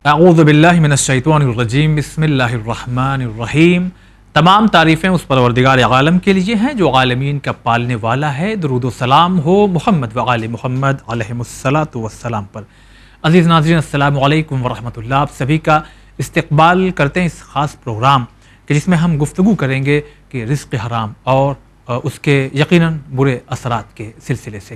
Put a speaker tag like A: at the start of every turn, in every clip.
A: اعوذ باللہ من الشیطان الرجیم، بسم اللہ الرحمن الرحیم۔ تمام تعریفیں اس پروردگار عالم کے لیے ہیں جو عالمین کا پالنے والا ہے۔ درود و سلام ہو محمد و آل محمد علیہم الصلاۃ والسلام پر۔ عزیز ناظرین، السلام علیکم ورحمۃ اللہ۔ آپ سبھی کا استقبال کرتے ہیں اس خاص پروگرام کہ جس میں ہم گفتگو کریں گے کہ رزق حرام اور اس کے یقیناً برے اثرات کے سلسلے سے۔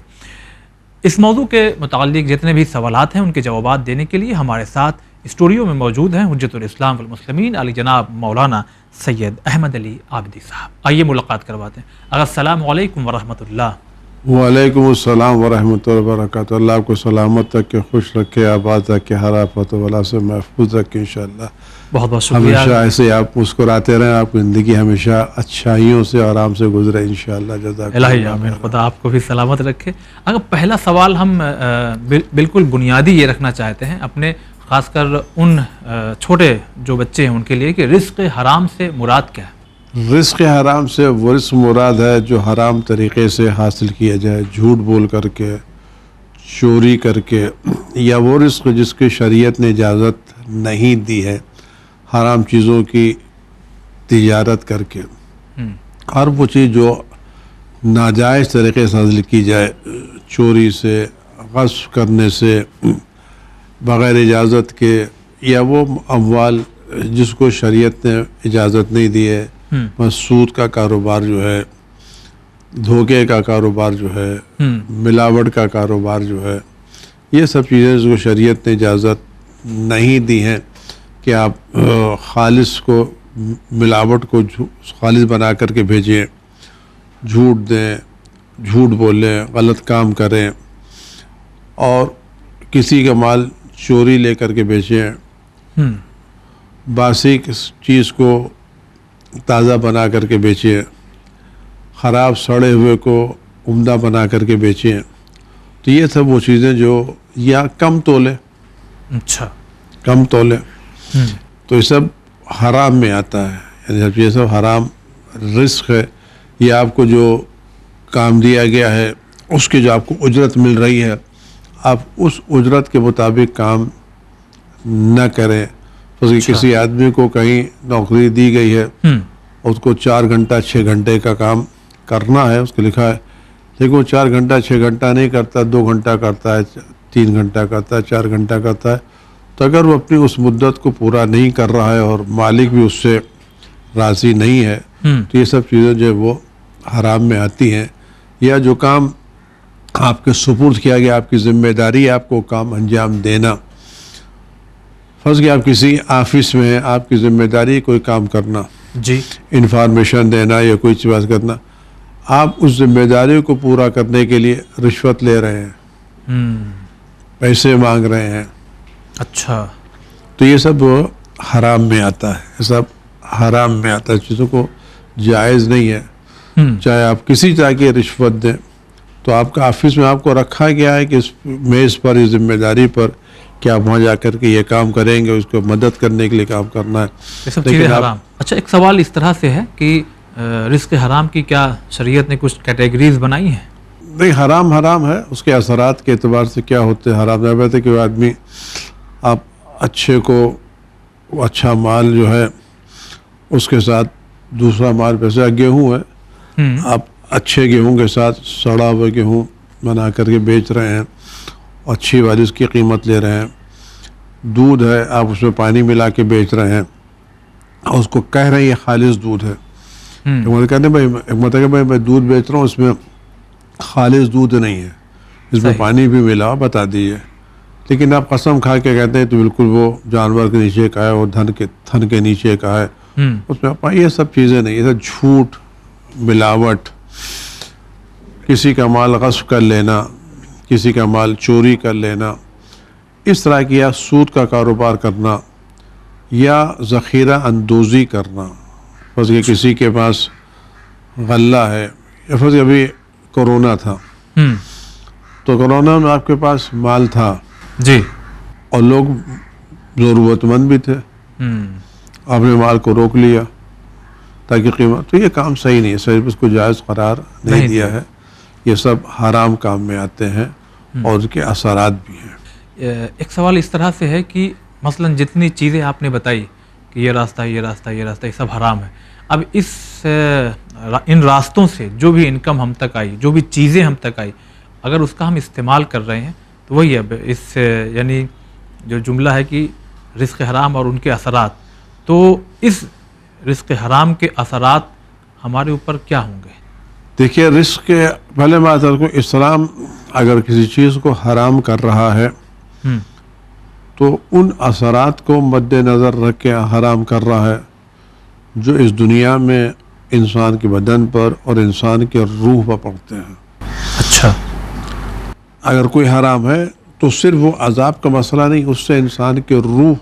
A: اس موضوع کے متعلق جتنے بھی سوالات ہیں ان کے جوابات دینے کے لیے ہمارے ساتھ اسٹوڈیو میں موجود ہیں حجت الاسلام والمسلمین علی جناب مولانا سید احمد علی عابدی صاحب۔ آئیے ملاقات کرواتے ہیں۔ السلام علیکم ورحمۃ اللہ۔
B: وعلیکم السلام ورحمۃ اللہ وبرکاتہ۔ اللہ آپ کو سلامت رکھے، خوش رکھے، آباد رکھے، ہر آفت و بلا سے محفوظ رکھے انشاءاللہ۔
A: بہت بہت شکریہ۔
B: ہمیشہ ایسے آپ مسکراتے رہیں، آپ کی زندگی ہمیشہ اچھائیوں سے آرام سے گزرے انشاءاللہ۔ جزاک
A: الہی آمین، خدا آپ کو بھی سلامت رکھے۔ اگر پہلا سوال ہم بالکل بنیادی یہ رکھنا چاہتے ہیں اپنے، خاص کر ان چھوٹے جو بچے ہیں ان کے لیے، کہ رزق حرام سے مراد کیا ہے؟
B: رزق حرام سے وہ رزق مراد ہے جو حرام طریقے سے حاصل کیا جائے، جھوٹ بول کر کے، چوری کر کے، یا وہ رزق جس کی شریعت نے اجازت نہیں دی ہے، حرام چیزوں کی تجارت کر کے، ہر وہ چیز جو ناجائز طریقے سے حاصل کی جائے، چوری سے، غصب کرنے سے، بغیر اجازت کے، یا وہ اموال جس کو شریعت نے اجازت نہیں دی ہے، سود کا کاروبار جو ہے، دھوکے کا کاروبار جو ہے، ملاوٹ کا کاروبار جو ہے، یہ سب چیزیں جو شریعت نے اجازت نہیں دی ہیں کہ آپ خالص کو، ملاوٹ کو خالص بنا کر کے بھیجیں، جھوٹ دیں، جھوٹ بولیں، غلط کام کریں، اور کسی کا مال چوری لے کر کے بیچیں، باسی چیز کو تازہ بنا کر کے بیچیں، خراب سڑے ہوئے کو عمدہ بنا کر کے بیچیں، تو یہ سب وہ چیزیں جو یا کم تولے،
A: اچھا
B: کم تولے، تو یہ سب حرام میں آتا ہے۔ یعنی یہ سب حرام رزق ہے۔ یہ آپ کو جو کام دیا گیا ہے اس کی جو آپ کو اجرت مل رہی ہے، آپ اس اجرت کے مطابق کام نہ کریں۔ کسی آدمی کو کہیں نوکری دی گئی ہے، اس کو 4 گھنٹہ 6 گھنٹے کا کام کرنا ہے، اس کو لکھا ہے، لیکن وہ 4 گھنٹہ 6 گھنٹہ نہیں کرتا، 2 گھنٹہ کرتا ہے، 3 گھنٹہ کرتا ہے، 4 گھنٹہ کرتا ہے، تو اگر وہ اپنی اس مدت کو پورا نہیں کر رہا ہے اور مالک بھی اس سے راضی نہیں ہے، تو یہ سب چیزیں جو ہے وہ حرام میں آتی ہیں۔ یا جو کام آپ کے سپرد کیا گیا، آپ کی ذمہ داری ہے آپ کو کام انجام دینا، فرض کہ آپ کسی آفس میں ہیں، آپ کی ذمہ داری کوئی کام کرنا،
A: جی،
B: انفارمیشن دینا یا کوئی چیز کرنا، آپ اس ذمہ داری کو پورا کرنے کے لیے رشوت لے رہے ہیں، پیسے مانگ رہے ہیں،
A: اچھا،
B: تو یہ سب حرام میں آتا ہے۔ یہ سب حرام میں آتا ہے، چیزوں کو جائز نہیں ہے۔ چاہے آپ کسی طرح کی رشوت دیں، تو آپ کا آفس میں آپ کو رکھا گیا ہے کہ اس میز پر، اس ذمہ داری پر کہ آپ وہاں جا کر کے یہ کام کریں گے، اس کو مدد کرنے کے لیے کام کرنا ہے،
A: یہ سب چیزیں حرام۔ اچھا، ایک سوال اس طرح سے ہے کہ رزق حرام کی کیا شریعت نے کچھ کیٹیگریز بنائی ہیں؟
B: نہیں، حرام حرام ہے، اس کے اثرات کے اعتبار سے کیا ہوتے ہیں حرام ہے۔ بہت ہے کہ آدمی، آپ اچھے کو، اچھا مال جو ہے اس کے ساتھ دوسرا مال، پیسے گیہوں ہے، آپ اچھے گیہوں کے ساتھ سڑا ہوا گیہوں بنا کر کے بیچ رہے ہیں، اچھی والی اس کی قیمت لے رہے ہیں۔ دودھ ہے، آپ اس میں پانی ملا کے بیچ رہے ہیں اور اس کو کہہ رہے ہیں یہ خالص دودھ ہے۔ کہتے ہیں بھائی میں دودھ بیچ رہا ہوں، اس میں خالص دودھ نہیں ہے، اس میں پانی بھی ملا، بتا دیجیے، لیکن آپ قسم کھا کے کہتے ہیں تو بالکل وہ جانور کے نیچے کا ہے، وہ تھن کے نیچے کا ہے، اس میں یہ سب چیزیں نہیں۔ یہ سب جھوٹ، ملاوٹ، کسی کا مال غصب کر لینا، کسی کا مال چوری کر لینا، اس طرح کی، یا سود کا کاروبار کرنا، یا ذخیرہ اندوزی کرنا۔ بس کہ کسی کے پاس غلہ ہے، یا پھر ابھی کورونا تھا، تو کورونا میں آپ کے پاس مال تھا،
A: جی،
B: اور لوگ ضرورت مند بھی تھے، آپ نے مال کو روک لیا تاکہ قیمت، تو یہ کام صحیح نہیں ہے، صحیح اس کو جائز قرار نہیں دیا ہے۔ یہ سب حرام کام میں آتے ہیں اور اس کے اثرات بھی ہیں۔
A: ایک سوال اس طرح سے ہے کہ مثلا جتنی چیزیں آپ نے بتائی کہ یہ راستہ یہ راستہ یہ راستہ یہ سب حرام ہے، اب ان راستوں سے جو بھی انکم ہم تک آئی، جو بھی چیزیں ہم تک آئی، اگر اس کا ہم استعمال کر رہے ہیں تو وہی اب اس یعنی جو جملہ ہے کہ رزق حرام اور ان کے اثرات، تو اس رزق حرام کے اثرات ہمارے اوپر کیا ہوں گے؟
B: دیکھیے، رزق کے پہلے بات کو اسلام اگر کسی چیز کو حرام کر رہا ہے تو ان اثرات کو مد نظر رکھ کے حرام کر رہا ہے جو اس دنیا میں انسان کے بدن پر اور انسان کے روح پر پڑتے ہیں۔
A: اچھا،
B: اگر کوئی حرام ہے تو صرف وہ عذاب کا مسئلہ نہیں، اس سے انسان کے روح،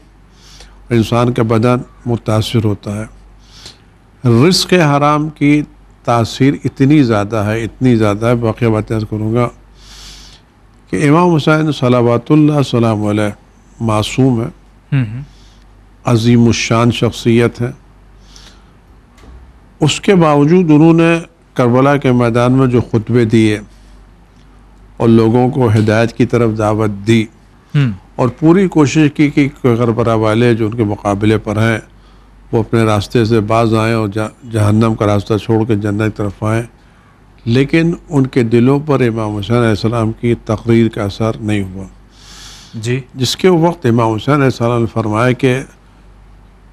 B: انسان کا بدن متاثر ہوتا ہے۔ رزق حرام کی تاثیر اتنی زیادہ ہے، باقی باتیں کروں گا کہ امام حسین صلوات اللہ سلام علیہ معصوم ہے، عظیم الشان شخصیت ہے، اس کے باوجود انہوں نے کربلا کے میدان میں جو خطبے دیے اور لوگوں کو ہدایت کی طرف دعوت دی اور پوری کوشش کی کہ کربلا والے جو ان کے مقابلے پر ہیں وہ اپنے راستے سے باز آئیں اور جہنم کا راستہ چھوڑ کے جنت کی طرف آئیں، لیکن ان کے دلوں پر امام حسین علیہ السلام کی تقریر کا اثر نہیں ہوا
A: جی،
B: جس کے وقت امام حسین علیہ السلام نے فرمایا کہ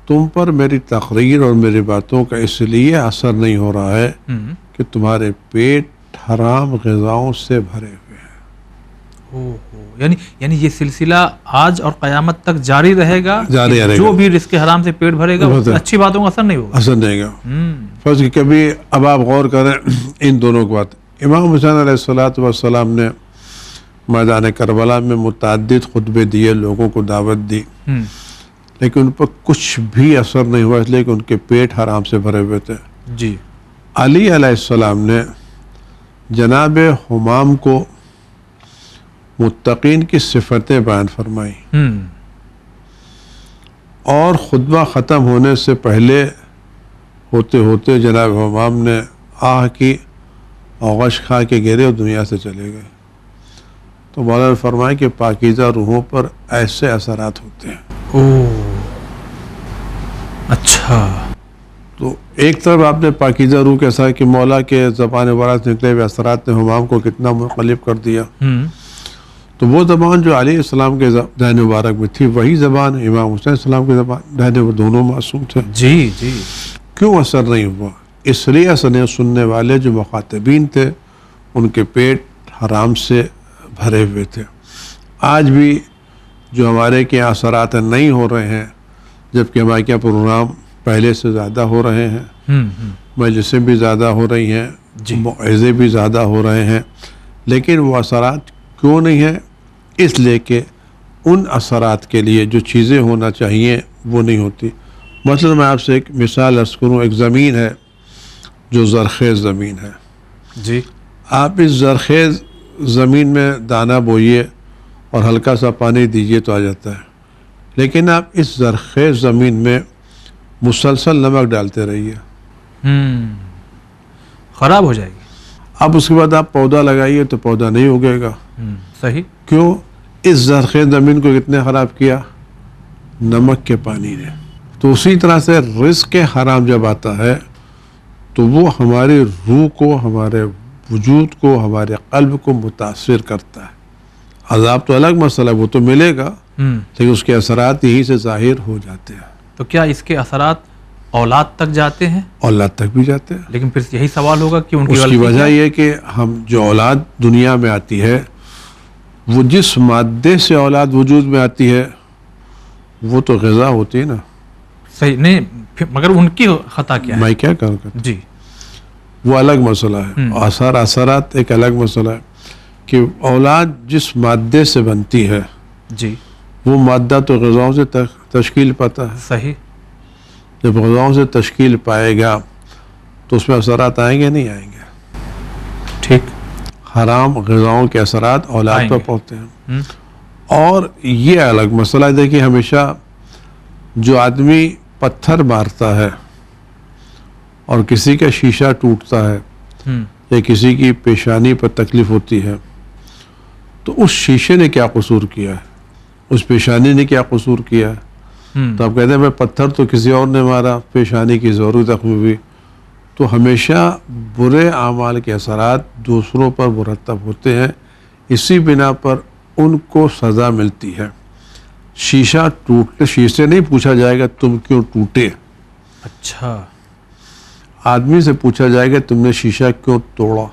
B: تم پر میری تقریر اور میری باتوں کا اس لیے اثر نہیں ہو رہا ہے کہ تمہارے پیٹ حرام غذاؤں سے بھرے ہوئے ہیں۔
A: یعنی یہ سلسلہ آج اور قیامت تک جاری رہے گا، جو بھی رزق حرام سے پیٹ بھرے گا اچھی باتوں کا اثر نہیں ہوگا،
B: اثر نہیں گا۔ فرض کہ کبھی اب آپ غور کریں ان دونوں کی بات، امام حسین علیہ السلام نے میدان کربلا میں متعدد خطبے دیے، لوگوں کو دعوت دی، لیکن ان پر کچھ بھی اثر نہیں ہوا، اس لیے کہ ان کے پیٹ حرام سے بھرے ہوئے تھے۔
A: جی،
B: علی علیہ السلام نے جناب حمام کو متقین کی صفتیں بیان فرمائی اور خطبہ ختم ہونے سے پہلے ہوتے ہوتے جناب حمام نے آہ کی آغش کھا کے گرے اور دنیا سے چلے گئے۔ تو مولانا نے فرمایا کہ پاکیزہ روحوں پر ایسے اثرات ہوتے ہیں۔
A: اچھا،
B: تو ایک طرف آپ نے پاکیزہ روح کے اثر کہ مولا کے زبان مبارک سے نکلے ہوئے اثرات نے حمام کو کتنا منقلب کر دیا، تو وہ زبان جو علیہ السلام کے دہن مبارک میں تھی وہی زبان امام حسین السلام کے دہن، وہ دونوں معصوم تھے۔
A: جی جی،
B: کیوں اثر نہیں ہوا؟ اس لیے سننے والے جو مخاطبین تھے ان کے پیٹ حرام سے بھرے ہوئے تھے۔ آج بھی جو ہمارے کے یہاں اثرات نہیں ہو رہے ہیں، جبکہ ہمارے کے یہاں پروگرام پہلے سے زیادہ ہو رہے ہیں، مجلسیں بھی زیادہ ہو رہی ہیں، موعظے بھی زیادہ ہو رہے ہیں، لیکن وہ اثرات کیوں نہیں ہیں؟ اس لیے کہ ان اثرات کے لیے جو چیزیں ہونا چاہیے وہ نہیں ہوتی۔ مثلا میں آپ سے ایک مثال عرض کروں، ایک زمین ہے جو زرخیز زمین ہے،
A: جی،
B: آپ اس زرخیز زمین میں دانہ بوئیے اور ہلکا سا پانی دیجیے تو آ جاتا ہے، لیکن آپ اس زرخیز زمین میں مسلسل نمک ڈالتے رہیے،
A: خراب ہو جائے گی۔
B: اب اس کے بعد آپ پودا لگائیے تو پودا نہیں اگے گا۔
A: صحیح،
B: کیوں؟ اس زرخیز زمین کو کتنے خراب کیا؟ نمک کے پانی نے۔ تو اسی طرح سے رزق حرام جب آتا ہے تو وہ ہماری روح کو، ہمارے وجود کو، ہمارے قلب کو متاثر کرتا ہے۔ عذاب تو الگ مسئلہ ہے، وہ تو ملے گا، لیکن اس کے اثرات یہیں سے ظاہر ہو جاتے ہیں۔
A: تو کیا اس کے اثرات اولاد تک جاتے ہیں؟
B: اولاد تک بھی جاتے ہیں۔
A: لیکن پھر یہی سوال ہوگا کہ
B: اس کی وجہ یہ کہ ہم جو اولاد دنیا میں آتی ہے، وہ جس مادے سے اولاد وجود میں آتی ہے وہ تو غذا ہوتی ہے نا۔
A: صحیح نہیں، مگر ان کی خطا کیا ہے؟
B: میں کیا کروں گا؟
A: جی،
B: وہ الگ مسئلہ ہے، اثرات ایک الگ مسئلہ ہے کہ اولاد جس مادے سے بنتی ہے
A: جی،
B: وہ مادہ تو غذاؤں سے تشکیل پاتا ہے۔
A: صحیح،
B: جب غذاؤں سے تشکیل پائے گا تو اس میں اثرات آئیں گے نہیں آئیں گے؟
A: ٹھیک،
B: حرام غذاؤں کے اثرات اولاد پر پہنچتے ہیں۔ اور یہ الگ مسئلہ ہے، دیکھیے ہمیشہ جو آدمی پتھر مارتا ہے اور کسی کا شیشہ ٹوٹتا ہے یا کسی کی پیشانی پر تکلیف ہوتی ہے تو اس شیشے نے کیا قصور کیا ہے؟ اس پیشانی نے کیا قصور کیا؟ تو آپ کہتے ہیں میں پتھر تو کسی اور نے مارا، پیشانی کی ضرور زخمی ہوئی. تو ہمیشہ برے اعمال کے اثرات دوسروں پر مرتب ہوتے ہیں، اسی بنا پر ان کو سزا ملتی ہے. شیشہ ٹوٹنے، شیشے نہیں پوچھا جائے گا تم کیوں ٹوٹے،
A: اچھا،
B: آدمی سے پوچھا جائے گا تم نے شیشہ کیوں توڑا.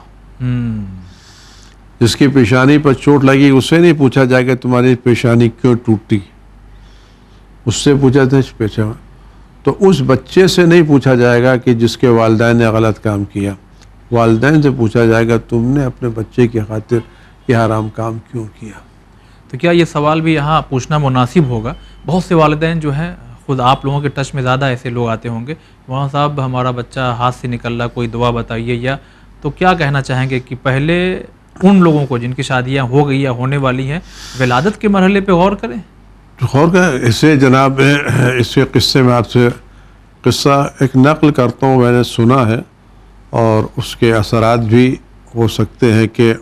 B: جس کی پیشانی پر چوٹ لگی اسے نہیں پوچھا جائے گا تمہاری پیشانی کیوں ٹوٹی، اس سے پوچھا تھا پیچھا. تو اس بچے سے نہیں پوچھا جائے گا کہ جس کے والدین نے غلط کام کیا، والدین سے پوچھا جائے گا تم نے اپنے بچے کی خاطر یہ حرام کام کیوں کیا.
A: تو کیا یہ سوال بھی یہاں پوچھنا مناسب ہوگا؟ بہت سے والدین جو ہیں، خود آپ لوگوں کے ٹچ میں زیادہ ایسے لوگ آتے ہوں گے، وہاں صاحب ہمارا بچہ ہاتھ سے نکل رہا، کوئی دعا بتائیے، یا تو کیا کہنا چاہیں گے کہ پہلے ان لوگوں کو جن کی شادیاں ہو گئی یا ہونے والی ہیں ولادت کے مرحلے پہ غور کریں؟
B: غور کا اسے جناب، اس کے قصے میں آپ سے قصہ ایک نقل کرتا ہوں، میں نے سنا ہے اور اس کے اثرات بھی ہو سکتے ہیں. کہ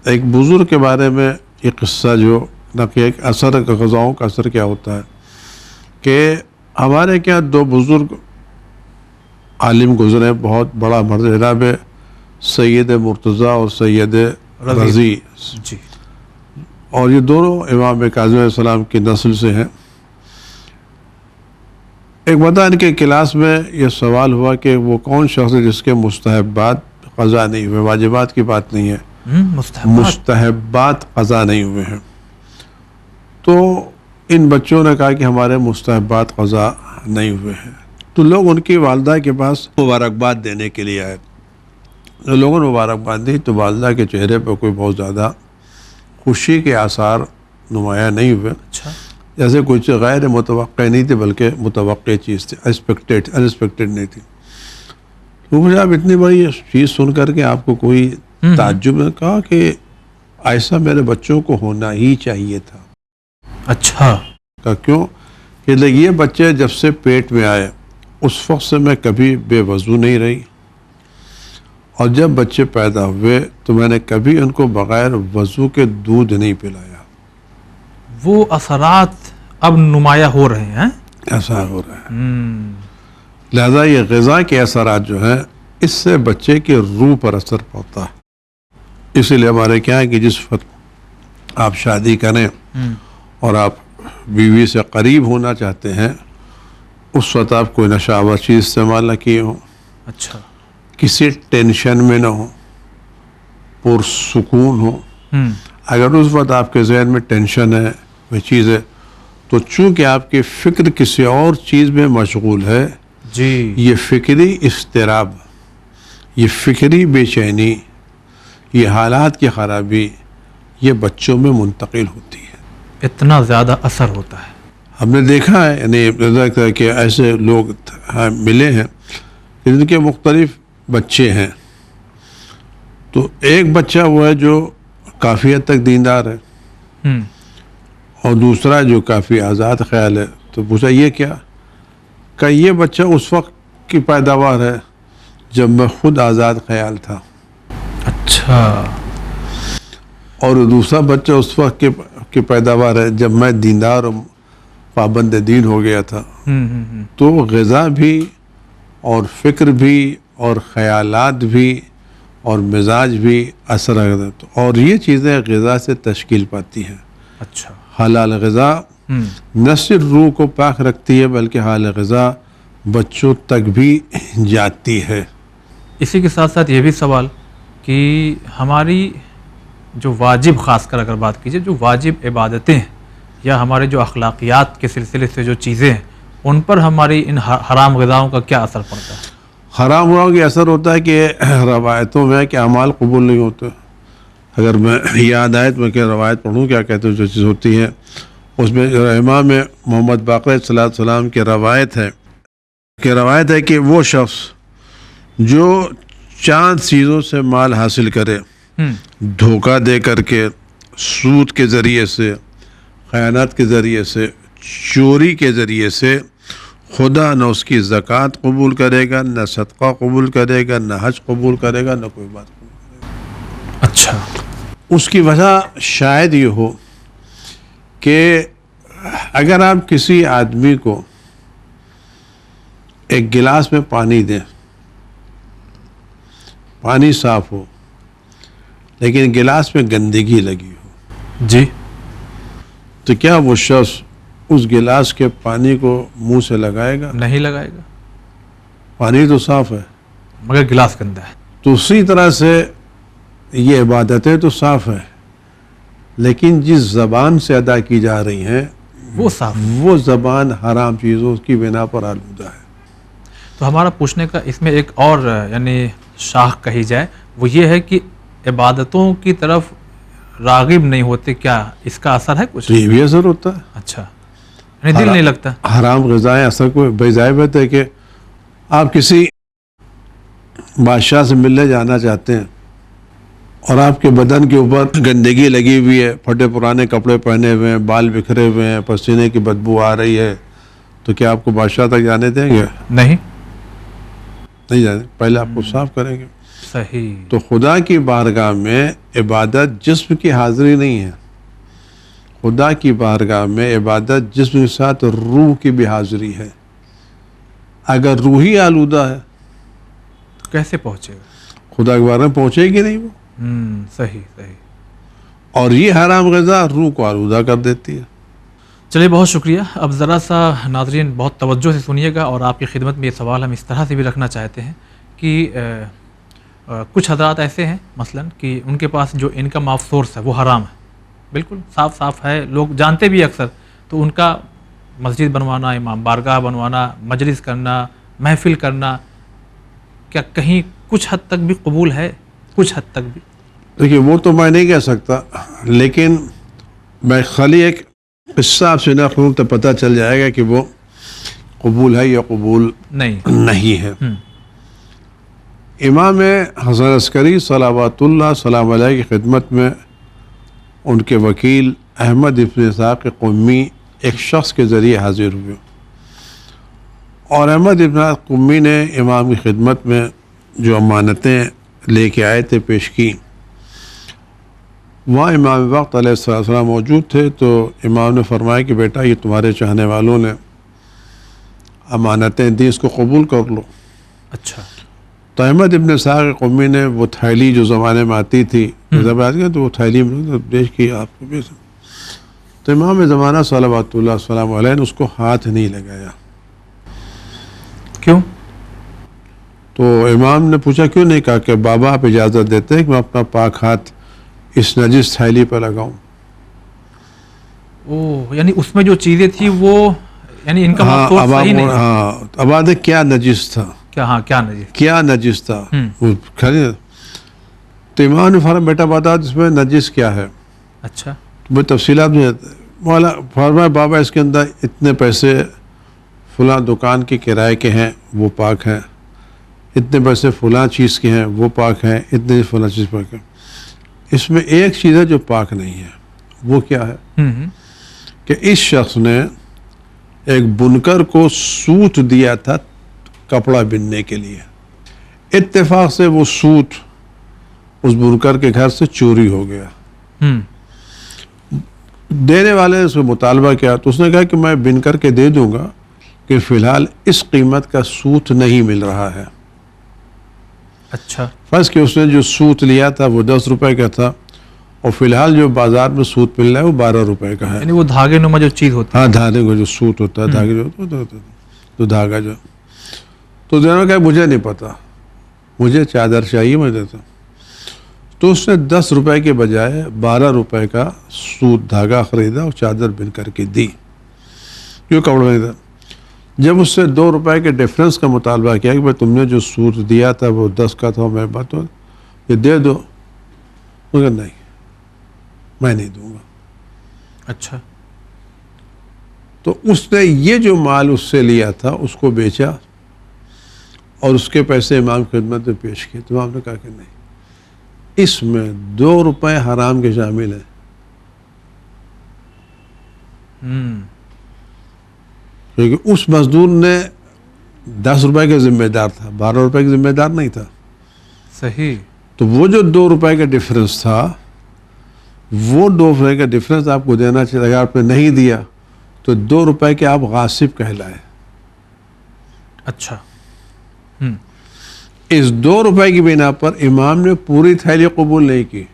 B: ایک بزرگ کے بارے میں یہ قصہ جو نقل، ایک اثر غذاؤں کا اثر کیا ہوتا ہے کہ ہمارے کیا دو بزرگ عالم گزرے، بہت بڑا مرد، جناب سید مرتضیٰ اور سید رضی،
A: جی،
B: اور یہ دونوں امام کاظم علیہ السلام کی نسل سے ہیں. ایک مرتبہ ان کے کلاس میں یہ سوال ہوا کہ وہ کون شخص ہے جس کے مستحبات قضا نہیں ہوئے، واجبات کی بات نہیں ہے، مستحبات قضا نہیں ہوئے ہیں. تو ان بچوں نے کہا کہ ہمارے مستحبات قضا نہیں ہوئے ہیں. تو لوگ ان کی والدہ کے پاس مبارکباد دینے کے لیے آئے. جو لوگوں نے مبارکباد دی تو والدہ کے چہرے پہ کوئی بہت زیادہ خوشی کے آثار نمایاں نہیں ہوئے.
A: اچھا،
B: جیسے کچھ غیر متوقع نہیں تھی بلکہ متوقع چیز تھی، انسپیکٹڈ نہیں تھی. تو مجھے آپ اتنی بڑی چیز سن کر کے آپ کو کوئی تعجب نے کہا کہ ایسا میرے بچوں کو ہونا ہی چاہیے تھا.
A: اچھا،
B: کہا کیوں؟ کہ یہ بچے جب سے پیٹ میں آئے اس وقت سے میں کبھی بے وضو نہیں رہی، اور جب بچے پیدا ہوئے تو میں نے کبھی ان کو بغیر وضو کے دودھ نہیں پلایا.
A: وہ اثرات اب نمایاں ہو رہے ہیں.
B: ایسا ہو رہا ہے. لہذا یہ غذا کے اثرات جو ہیں اس سے بچے کے روح پر اثر پڑتا ہے. اسی لیے ہمارے کیا ہے کہ جس وقت آپ شادی کریں اور آپ بیوی سے قریب ہونا چاہتے ہیں اس وقت آپ کوئی نشہ آور چیز استعمال نہ کیے ہوں،
A: اچھا،
B: کسی ٹینشن میں نہ ہو، پرسکون ہو. اگر اس وقت آپ کے ذہن میں ٹینشن ہے، وہ چیز ہے، تو چونکہ آپ کی فکر کسی اور چیز میں مشغول ہے،
A: جی،
B: یہ فکری اضطراب، یہ فکری بے چینی، یہ حالات کی خرابی یہ بچوں میں منتقل ہوتی ہے.
A: اتنا زیادہ اثر ہوتا ہے.
B: ہم نے دیکھا ہے، یعنی کہ ایسے لوگ ملے ہیں جن کے مختلف بچے ہیں. تو ایک بچہ وہ ہے جو کافی حد تک دیندار ہے اور دوسرا جو کافی آزاد خیال ہے. تو پوچھا یہ کیا؟ کہ یہ بچہ اس وقت کی پیداوار ہے جب میں خود آزاد خیال تھا.
A: اچھا،
B: اور دوسرا بچہ اس وقت کی پیداوار ہے جب میں دیندار اور پابند دین ہو گیا تھا. تو غذا بھی اور فکر بھی اور خیالات بھی اور مزاج بھی اثر رکھتا ہے، اور یہ چیزیں غذا سے تشکیل پاتی ہیں.
A: اچھا،
B: حلال غذا نہ صرف روح کو پاک رکھتی ہے بلکہ حلال غذا بچوں تک بھی جاتی ہے.
A: اسی کے ساتھ ساتھ یہ بھی سوال کہ ہماری جو واجب، خاص کر اگر بات کیجیے جو واجب عبادتیں ہیں یا ہمارے جو اخلاقیات کے سلسلے سے جو چیزیں ہیں ان پر ہماری ان حرام غذاؤں کا کیا اثر پڑتا ہے؟
B: حرام غذاؤں کی اثر ہوتا ہے کہ روایتوں میں کہ اعمال قبول نہیں ہوتے. اگر میں یاد آئے تو میں کہ روایت پڑھوں، کیا کہتے ہیں جو چیز ہوتی ہے اس میں امام محمد باقر صلی اللہ علیہ وسلم کی روایت ہے کہ وہ شخص جو چاند چیزوں سے مال حاصل کرے، دھوکہ دے کر کے، سود کے ذریعے سے، خیانت کے ذریعے سے، چوری کے ذریعے سے، خدا نہ اس کی زکوٰۃ قبول کرے گا، نہ صدقہ قبول کرے گا، نہ حج قبول کرے گا، نہ کوئی بات قبول کرے گا.
A: اچھا،
B: اس کی وجہ شاید یہ ہو کہ اگر آپ کسی آدمی کو ایک گلاس میں پانی دیں، پانی صاف ہو لیکن گلاس میں گندگی لگی ہو،
A: جی
B: تو کیا وہ شخص اس گلاس کے پانی کو منہ سے لگائے گا؟
A: نہیں لگائے گا،
B: پانی تو صاف ہے.
A: مگر گلاس گندا ہے.
B: تو اسی طرح سے یہ عبادتیں تو صاف ہیں، لیکن جس زبان سے ادا کی جا رہی ہیں
A: وہ صاف.
B: وہ زبان حرام چیزوں کی بنا پر آلودہ ہے.
A: تو ہمارا پوچھنے کا اس میں ایک اور یعنی شاخ کہی جائے، وہ یہ ہے کہ عبادتوں کی طرف راغب نہیں ہوتے، کیا اس کا اثر ہے کچھ؟
B: تو یہ بھی اثر ہوتا ہے.
A: اچھا، یعنی دل نہیں لگتا.
B: حرام غذائیں اثر کو بظاہر بات ہے کہ آپ کسی بادشاہ سے ملنے جانا چاہتے ہیں اور آپ کے بدن کے اوپر گندگی لگی ہوئی ہے، پھٹے پرانے کپڑے پہنے ہوئے ہیں، بال بکھرے ہوئے ہیں، پسینے کی بدبو آ رہی ہے، تو کیا آپ کو بادشاہ تک جانے دیں گے؟
A: نہیں
B: جانے. پہلے آپ کو صاف کریں گے.
A: صحیح.
B: تو خدا کی بارگاہ میں عبادت جسم کی حاضری نہیں ہے. خدا کی بارگاہ میں عبادت جسم کے ساتھ روح کی بھی حاضری ہے. اگر روح ہی آلودہ ہے
A: تو کیسے پہنچے گا؟
B: خدا کے بارے میں پہنچے گی نہیں وہ.
A: صحیح صحیح.
B: اور یہ حرام غذا روح کو آلودہ کر دیتی ہے.
A: چلیے بہت شکریہ. اب ذرا سا ناظرین بہت توجہ سے سنیے گا، اور آپ کی خدمت میں یہ سوال ہم اس طرح سے بھی رکھنا چاہتے ہیں کہ کچھ حضرات ایسے ہیں مثلاً کہ ان کے پاس جو انکم آف سورس ہے وہ حرام ہے، بالکل صاف صاف ہے، لوگ جانتے بھی اکثر، تو ان کا مسجد بنوانا، امام بارگاہ بنوانا، مجلس کرنا، محفل کرنا، کیا کہیں کچھ حد تک بھی قبول ہے؟ کچھ حد تک بھی.
B: دیکھیے وہ تو میں نہیں کہہ سکتا، لیکن میں خالی ایک قصہ آپ سے نقل تو پتہ چل جائے گا کہ وہ قبول ہے یا قبول نہیں ہے. امام حسن عسکری صلوات اللہ سلام علیہ کی خدمت میں ان کے وکیل احمد ابن اسحاق قمی ایک شخص کے ذریعے حاضر ہوئے، اور احمد ابن اسحاق قمی نے امام کی خدمت میں جو امانتیں لے کے آئے تھے پیش کی. وہاں امام وقت علیہ السلام موجود تھے، تو امام نے فرمایا کہ بیٹا یہ تمہارے چاہنے والوں نے امانتیں دی، اس کو قبول کر لو.
A: اچھا.
B: تو احمد ابن اسحاق قمی نے وہ تھیلی جو زمانے میں آتی تھی تو وہ تھیلی میں پیش کی آپ کو. تو امام زمانہ صلوات اللہ السلام علیہ نے اس کو ہاتھ نہیں لگایا.
A: کیوں؟
B: تو امام نے پوچھا کیوں نہیں؟ کہا کہ بابا آپ اجازت دیتے ہیں کہ میں اپنا پاک ہاتھ اس نجس تھیلی پہ لگاؤں.
A: یعنی اس میں جو چیزیں تھی وہ یعنی ان کا مقصود صحیح نہیں.
B: اب آدھے کیا نجس تھا، کیا نجس تھا. تو امام نے فرمایا بیٹا بتا اس میں نجس کیا ہے.
A: اچھا.
B: تو تفصیلات میں مولا فرمایا بابا اس کے اندر اتنے پیسے فلاں دکان کے کرائے کے ہیں وہ پاک ہیں، اتنے پیسے فلاں چیز کے ہیں وہ پاک ہیں، اتنے فلاں چیز پاک ہیں. اس میں ایک چیز ہے جو پاک نہیں ہے. وہ کیا ہے؟ کہ اس شخص نے ایک بنکر کو سوت دیا تھا کپڑا بننے کے لیے. اتفاق سے وہ سوت اس بنکر کے گھر سے چوری ہو گیا. دینے والے نے اس میں مطالبہ کیا تو اس نے کہا کہ میں بن کر کے دے دوں گا کہ فی الحال اس قیمت کا سوت نہیں مل رہا ہے.
A: اچھا.
B: فرض کہ اس نے جو سوت لیا تھا وہ 10 روپے کا تھا، اور فی الحال جو بازار میں سوت مل رہا ہے وہ 12 روپے کا ہے.
A: یعنی وہ دھاگے نما جو چیز ہوتی ہے.
B: ہاں دھاگے کا جو سوت ہوتا ہے، دھاگے جو دھاگا جو. تو دونوں کہا مجھے نہیں پتا، مجھے چادر چاہیے میں دیتا. تو اس نے 10 روپے کے بجائے 12 روپے کا سوت دھاگا خریدا اور چادر بن کر کے دی. کیوں کپڑا نہیں تھا. جب اس سے 2 روپے کے ڈفرینس کا مطالبہ کیا کہ بھائی تم نے جو سوت دیا تھا وہ 10 کا تھا، میں بات یہ دے دو. مگر نہیں، میں نہیں دوں گا.
A: اچھا.
B: تو اس نے یہ جو مال اس سے لیا تھا اس کو بیچا اور اس کے پیسے امام کی خدمت میں پیش کیے. تو امام نے کہا کہ نہیں، اس میں 2 روپے حرام کے شامل ہیں. کیونکہ اس مزدور نے 10 روپے کا ذمہ دار تھا، 12 روپے کا ذمہ دار نہیں تھا.
A: صحیح.
B: تو وہ جو 2 روپے کا ڈفرنس تھا وہ 2 روپے کا ڈفرینس آپ کو دینا چاہیے. اگر آپ نے نہیں دیا تو 2 روپے کے آپ غاصب کہلائے.
A: اچھا.
B: اس 2 روپے کی بنا پر امام نے پوری تھیلی قبول نہیں کی.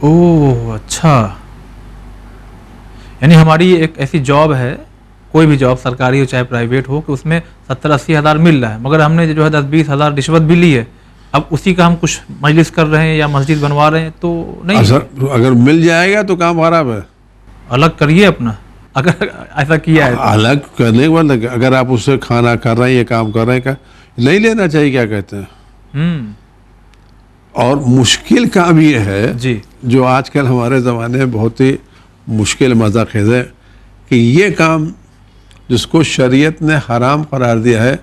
A: اوہ اچھا. یعنی ہماری ایک ایسی جاب ہے, کوئی بھی جاب سرکاری ہو چاہے پرائیویٹ ہو, کہ اس میں 70-80 ہزار مل رہا ہے, مگر ہم نے جو ہے 10-20 ہزار رشوت بھی لی ہے, اب اسی کا ہم کچھ مجلس کر رہے ہیں یا مسجد بنوا رہے ہیں تو نہیں.
B: اگر مل جائے گا تو کام خراب ہے.
A: الگ کریے اپنا, اگر ایسا کیا ہے.
B: الگ کرنے کے بعد اگر آپ اس سے کھانا کر رہے ہیں, یہ کام کر رہے ہیں, نہیں لینا چاہیے. کیا کہتے ہیں. اور مشکل کام یہ ہے
A: جی
B: جو آج کل ہمارے زمانے میں بہت ہی مشکل مزہ خیز ہے, کہ یہ کام جس کو شریعت نے حرام قرار دیا ہے,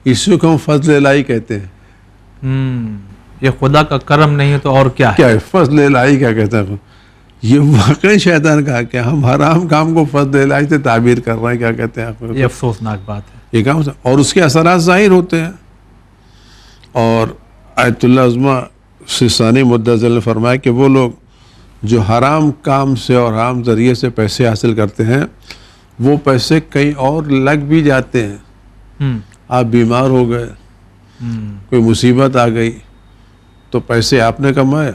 B: اسی کو ہم فضل الہی کہتے ہیں.
A: یہ خدا کا کرم نہیں ہے تو اور کیا ہے.
B: کیا ہے فضل الہی کیا کہتے ہیں. یہ واقعی شیطان کا کہ ہم حرام کام کو فضل الہی سے تعبیر کر رہے ہیں. کیا کہتے ہیں.
A: یہ افسوسناک بات ہے.
B: یہ کام اور اس کے اثرات ظاہر ہوتے ہیں. اور آیت اللہ عظمہ سیستانی مدظل نے فرمایا کہ وہ لوگ جو حرام کام سے اور حرام ذریعے سے پیسے حاصل کرتے ہیں, وہ پیسے کہیں اور لگ بھی جاتے ہیں. آپ بیمار ہو گئے, کوئی مصیبت آ گئی, تو پیسے آپ نے کمائے,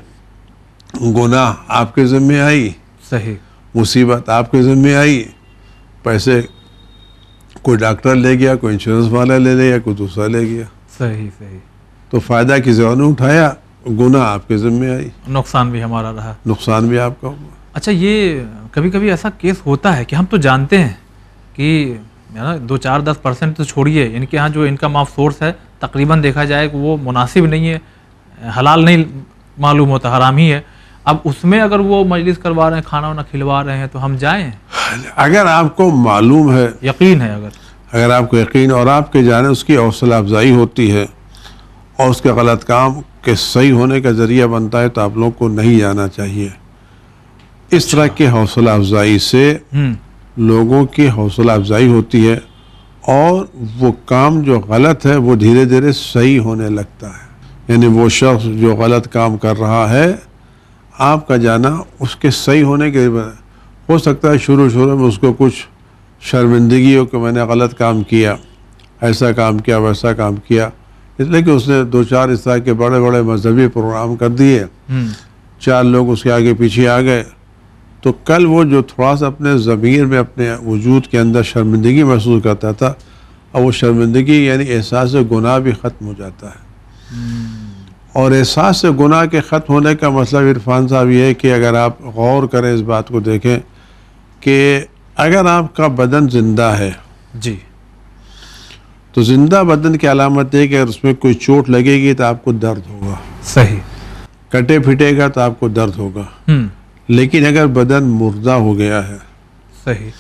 B: گناہ آپ کے ذمہ آئی,
A: صحیح,
B: مصیبت آپ کے ذمہ آئی, پیسے کوئی ڈاکٹر لے گیا, کوئی انشورنس والا لے لیا, کوئی دوسرا لے گیا.
A: صحیح صحیح.
B: تو فائدہ کسی اور نے اٹھایا, گناہ آپ کے ذمہ آئی,
A: نقصان بھی ہمارا رہا,
B: نقصان بھی آپ کا ہوا.
A: اچھا, یہ کبھی کبھی ایسا کیس ہوتا ہے کہ ہم تو جانتے ہیں کہ 2-4-10% تو چھوڑیے, یعنی کہ ہاں جو انکم آف سورس ہے تقریباً دیکھا جائے کہ وہ مناسب نہیں ہے, حلال نہیں معلوم ہوتا, حرام ہی ہے. اب اس میں اگر وہ مجلس کروا رہے ہیں, کھانا وانا کھلوا رہے ہیں, تو ہم جائیں.
B: اگر آپ کو معلوم ہے,
A: یقین ہے,
B: اگر آپ کو یقین اور آپ کے جانے اس کی حوصلہ افزائی ہوتی ہے اور اس کے غلط کام کے صحیح ہونے کا ذریعہ بنتا ہے, تو آپ لوگ کو نہیں جانا چاہیے. اس طرح کی حوصلہ افزائی سے لوگوں کی حوصلہ افزائی ہوتی ہے, اور وہ کام جو غلط ہے وہ دھیرے دھیرے صحیح ہونے لگتا ہے. یعنی وہ شخص جو غلط کام کر رہا ہے, آپ کا جانا اس کے صحیح ہونے کے ہو سکتا ہے شروع میں اس کو کچھ شرمندگی ہو کہ میں نے غلط کام کیا, ایسا کام کیا, ویسا کام کیا, اس لیے کہ اس نے 2-4 اس طرح کے بڑے بڑے مذہبی پروگرام کر دیے, 4 لوگ اس کے آگے پیچھے آ گئے, تو کل وہ جو تھوڑا سا اپنے ضمیر میں اپنے وجود کے اندر شرمندگی محسوس کرتا تھا, اور وہ شرمندگی یعنی احساس گناہ بھی ختم ہو جاتا ہے. اور احساس سے گناہ کے ختم ہونے کا مطلب عرفان صاحب یہ ہے کہ اگر آپ غور کریں, اس بات کو دیکھیں کہ اگر آپ کا بدن زندہ ہے,
A: جی,
B: تو زندہ بدن کی علامت ہے کہ اگر اس میں کوئی چوٹ لگے گی تو آپ کو درد ہوگا.
A: صحیح.
B: کٹے پھٹے گا تو آپ کو درد ہوگا. لیکن اگر بدن مردہ ہو گیا ہے,
A: صحیح,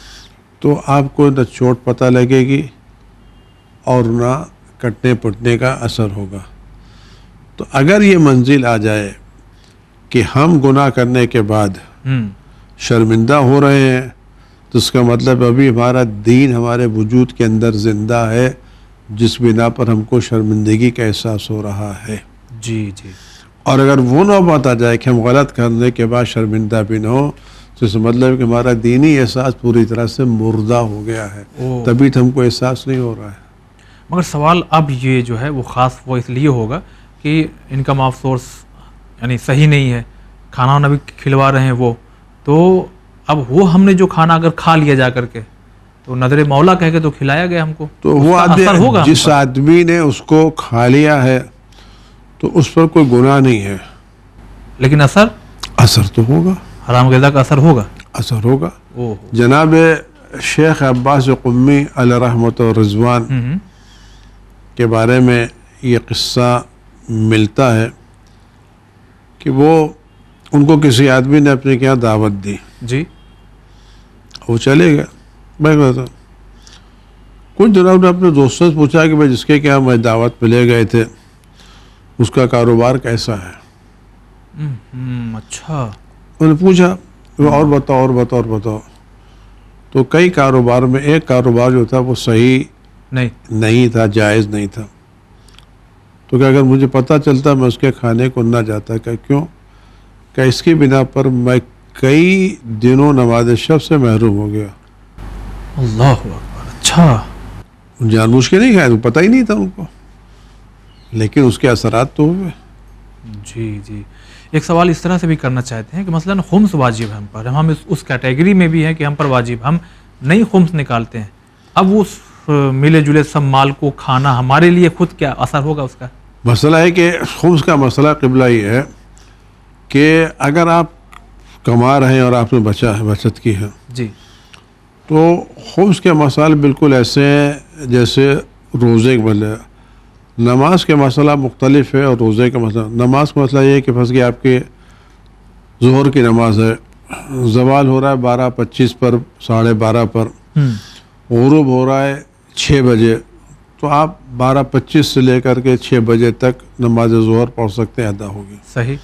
B: تو آپ کو نہ چوٹ پتہ لگے گی اور نہ کٹنے پٹنے کا اثر ہوگا. تو اگر یہ منزل آ جائے کہ ہم گناہ کرنے کے بعد شرمندہ ہو رہے ہیں, تو اس کا مطلب ابھی ہمارا دین ہمارے وجود کے اندر زندہ ہے, جس بنا پر ہم کو شرمندگی کا احساس ہو رہا ہے.
A: جی جی.
B: اور اگر وہ نوبت آ جائے کہ ہم غلط کرنے کے بعد شرمندہ بھی نہ ہو, تو اس مطلب کہ ہمارا دینی احساس پوری طرح سے مردہ ہو گیا ہے, تبھی تو ہم کو احساس نہیں ہو رہا ہے.
A: مگر سوال اب یہ جو ہے وہ خاص وہ اس لیے ہوگا کہ انکم آف سورس یعنی صحیح نہیں ہے, کھانا وانا بھی کھلوا رہے ہیں وہ, تو اب وہ ہم نے جو کھانا اگر کھا لیا جا کر کے, تو نظر مولا کہہ کے تو کھلایا گیا ہم کو,
B: تو وہ
A: ہوگا
B: جس آدمی نے اس کو کھا لیا ہے تو اس پر کوئی گناہ نہیں ہے,
A: لیکن اثر
B: تو ہوگا,
A: حرام غذا کا اثر ہوگا.
B: اثر ہوگا. جناب شیخ عباس قمی علیہ رحمت و رضوان کے بارے میں یہ قصہ ملتا ہے کہ وہ ان کو کسی آدمی نے اپنے کیا دعوت دی.
A: جی.
B: وہ چلے گئے. میں کہتا کچھ جناب نے اپنے دوستوں سے پوچھا کہ بھائی جس کے کیا میں دعوت پہ لے گئے تھے اس کا کاروبار کیسا ہے.
A: اچھا.
B: انہوں نے پوچھا اور بتاؤ. تو کئی کاروبار میں ایک کاروبار جو تھا وہ صحیح نہیں تھا, جائز نہیں تھا. تو کہ اگر مجھے پتہ چلتا میں اس کے کھانے کو نہ جاتا. کہ کیوں؟ کہ اس کی بنا پر میں کئی دنوں نماز شب سے محروم ہو گیا.
A: اللہ اکبر. اچھا.
B: جان بوجھ کے نہیں کھایا, تو پتہ ہی نہیں تھا ان کو, لیکن اس کے اثرات تو ہوئے.
A: جی جی. ایک سوال اس طرح سے بھی کرنا چاہتے ہیں کہ مثلاً خمس واجب ہے ہم پر, ہم اس کیٹیگری میں بھی ہیں کہ ہم پر واجب, ہم نہیں خمس نکالتے ہیں, اب اس ملے جلے سب مال کو کھانا ہمارے لیے خود کیا اثر ہوگا اس کا؟
B: مسئلہ ہے کہ خمس کا مسئلہ قبلہ یہ ہے کہ اگر آپ کما رہے ہیں اور آپ نے بچت کی ہے,
A: جی,
B: تو خمس کے مسائل بالکل ایسے ہیں جیسے روزے کے بدلے. نماز کے مسئلہ مختلف ہے اور روزے کا مسئلہ. نماز کا مسئلہ یہ ہے کہ پھنس گیا آپ کے ظہر کی نماز ہے, زوال ہو رہا ہے 12:25 پر, 12:30 پر, غروب ہو رہا ہے 6 بجے, تو آپ 12:25 سے لے کر کے 6 بجے تک نماز ظہر پڑھ سکتے ہیں, ادا ہوگی.
A: صحیح.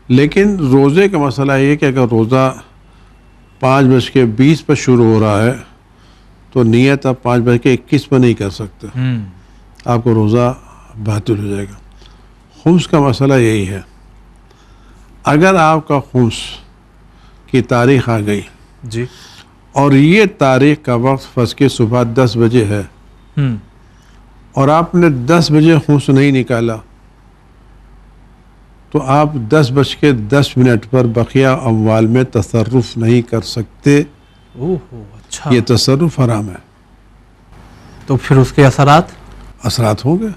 B: لیکن روزے کا مسئلہ یہ کہ اگر روزہ 5:20 پر شروع ہو رہا ہے تو نیت آپ 5:21 پر نہیں کر سکتے, آپ کو روزہ باطل ہو جائے گا. خمس کا مسئلہ یہی ہے, اگر آپ کا خمس کی تاریخ آ گئی
A: جی,
B: اور یہ تاریخ کا وقت فرض کے صبح 10 بجے ہے اور آپ نے 10 بجے خمس نہیں نکالا, تو آپ 10:10 پر بقیہ اموال میں تصرف نہیں کر سکتے.
A: اچھا.
B: یہ تصرف حرام ہے.
A: تو پھر اس کے اثرات
B: ہوں گے,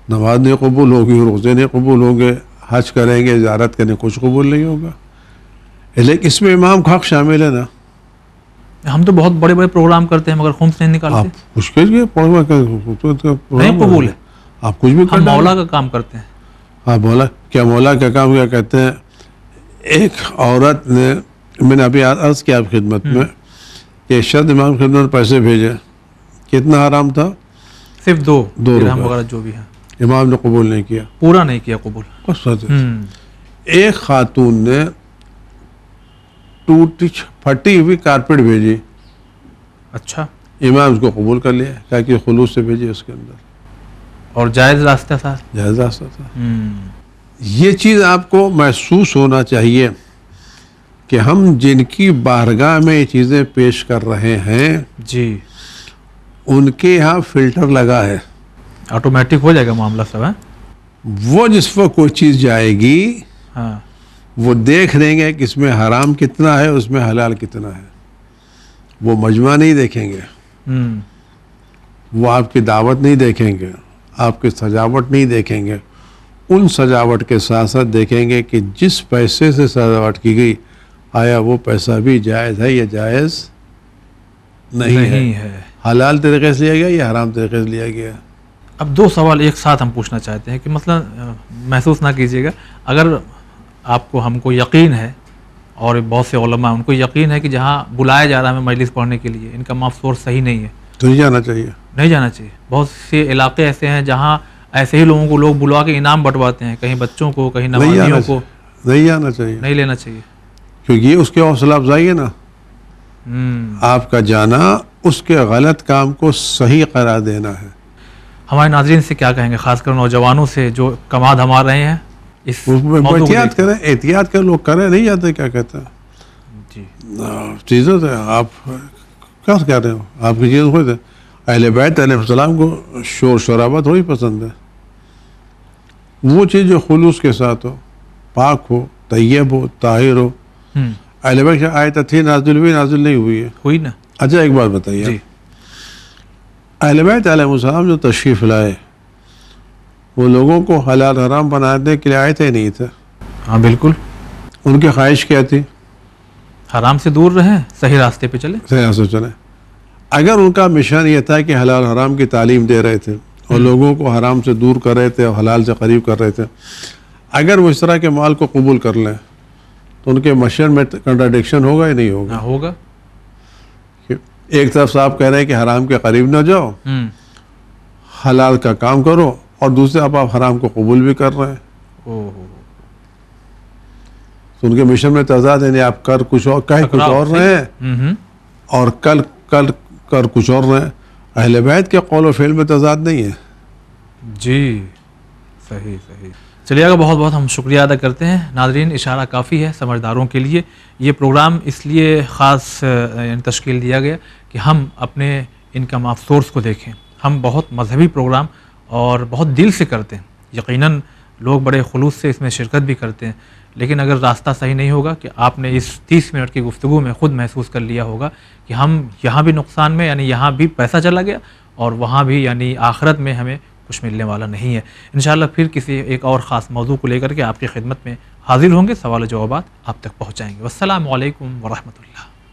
B: نماز نہیں قبول ہوگی, روزے نہیں قبول ہوں گے, حج کریں گے, زیارت کریں, کچھ قبول نہیں ہوگا. لیکن اس میں امام کا حق شامل ہے نا.
A: ہم تو بہت بڑے بڑے پروگرام کرتے ہیں مگر خمس نہیں نکالتے.
B: آپ کچھ کہیے
A: نہیں قبول ہے,
B: آپ کچھ بھی
A: ہم مولا کا کام کرتے ہیں.
B: ہاں, مولا کا کام کیا کہتے ہیں. ایک عورت نے, میں نے ابھی عرض کیا آپ خدمت میں کہ شرط امام خدمت میں پیسے بھیجے, کتنا حرام تھا؟
A: صرف 2
B: درہم
A: وغیرہ جو بھی ہے.
B: امام نے قبول نہیں کیا,
A: پورا نہیں کیا قبول.
B: ایک خاتون نے ٹوٹی پھٹی ہوئی کارپیٹ بھیجی.
A: اچھا.
B: امام اس کو قبول کر لیا, کہا کہ خلوص سے بھیجی اس کے اندر,
A: اور جائز راستہ تھا.
B: جائز راستہ تھا. یہ چیز آپ کو محسوس ہونا چاہیے کہ ہم جن کی بارگاہ میں یہ چیزیں پیش کر رہے ہیں,
A: جی,
B: ان کے یہاں فلٹر لگا ہے,
A: آٹومیٹک ہو جائے گا معاملہ سب ہے.
B: وہ جس وقت کوئی چیز جائے گی,
A: ہاں,
B: وہ دیکھ لیں گے کہ اس میں حرام کتنا ہے, اس میں حلال کتنا ہے. وہ مجمع نہیں دیکھیں گے, وہ آپ کی دعوت نہیں دیکھیں گے, آپ کی سجاوٹ نہیں دیکھیں گے. ان سجاوٹ کے ساتھ ساتھ دیکھیں گے کہ جس پیسے سے سجاوٹ کی گئی, آیا وہ پیسہ بھی جائز ہے یا جائز نہیں ہے, حلال طریقے سے لیا گیا یا حرام طریقے سے لیا گیا.
A: اب 2 سوال ایک ساتھ ہم پوچھنا چاہتے ہیں کہ مثلا محسوس نہ کیجیے گا, اگر آپ کو ہم کو یقین ہے اور بہت سے علماء ان کو یقین ہے کہ جہاں بلایا جا رہا ہے ہمیں مجلس پڑھنے کے لیے, ان کا معاف سورس صحیح نہیں ہے,
B: تو نہیں جانا چاہیے.
A: نہیں جانا چاہیے. بہت سے علاقے ایسے ہیں جہاں ایسے ہی لوگوں کو لوگ بلوا کے انعام بٹواتے ہیں, کہیں بچوں کو, کہیں نمازیوں کو.
B: نہیں جانا چاہیے,
A: نہیں لینا چاہیے,
B: کیونکہ یہ اس کے حوصلہ افزائی ہے نا. آپ کا جانا اس کے غلط کام کو صحیح قرار دینا ہے.
A: ہمارے ناظرین سے کیا کہیں گے, خاص کر نوجوانوں سے جو کماد ہما رہے ہیں اس
B: احتیاط کریں, احتیاط کر لوگ کریں, نہیں جاتے, کیا کہتے ہیں
A: جی,
B: چیزیں تو آپ کیا کہہ رہے ہو, آپ کی چیز خود ہے. اہل بیت علیہ السلام کو شور شرابہ تھوڑی پسند ہے. وہ چیز جو خلوص کے ساتھ ہو, پاک ہو, طیب ہو, طاہر ہو. اہل بیت کی آیت تھی, نازل ہوئی, نازل نہیں ہوئی ہے,
A: ہوئی نا.
B: اچھا ایک بات بتائیے,
A: جی,
B: اہل بیت علیہ السلام جو تشریف لائے وہ لوگوں کو حلال حرام بنانے کے لیے آئے تھے, نہیں تھے؟
A: ہاں بالکل.
B: ان کی خواہش کیا تھی؟
A: حرام سے دور رہیں, صحیح راستے پہ چلیں.
B: صحیح راستے چلیں. اگر ان کا مشن یہ تھا کہ حلال حرام کی تعلیم دے رہے تھے اور لوگوں کو حرام سے دور کر رہے تھے اور حلال سے قریب کر رہے تھے, اگر وہ اس طرح کے مال کو قبول کر لیں تو ان کے مشن میں کنٹراڈکشن ہوگا یا نہیں ہوگا؟
A: ہوگا.
B: ایک طرف سے آپ کہہ رہے ہیں کہ حرام کے قریب نہ جاؤ, حلال کا کام کرو, اور دوسرے آپ حرام کو قبول بھی کر رہے ہیں. تو ان کے مشن میں تضاد ہے, آپ کر کچھ اور, کہیں کچھ اور رہے ہیں اور کل کر کچھ اور رہے ہیں. اہل بیت کے قول و فعل میں تضاد نہیں ہے.
A: جی, صحیح صحیح. چلیے گا، بہت بہت ہم شکریہ ادا کرتے ہیں. ناظرین، اشارہ کافی ہے سمجھداروں کے لیے. یہ پروگرام اس لیے خاص تشکیل دیا گیا کہ ہم اپنے انکم آف سورس کو دیکھیں. ہم بہت مذہبی پروگرام اور بہت دل سے کرتے ہیں. یقیناً لوگ بڑے خلوص سے اس میں شرکت بھی کرتے ہیں، لیکن اگر راستہ صحیح نہیں ہوگا کہ آپ نے اس 30 منٹ کی گفتگو میں خود محسوس کر لیا ہوگا کہ ہم یہاں بھی نقصان میں، یعنی یہاں بھی پیسہ چلا گیا اور وہاں بھی یعنی آخرت میں ہمیں کچھ ملنے والا نہیں ہے. انشاءاللہ پھر کسی ایک اور خاص موضوع کو لے کر کے آپ کی خدمت میں حاضر ہوں گے، سوال و جوابات آپ تک پہنچائیں گے. والسلام علیکم ورحمۃ اللہ.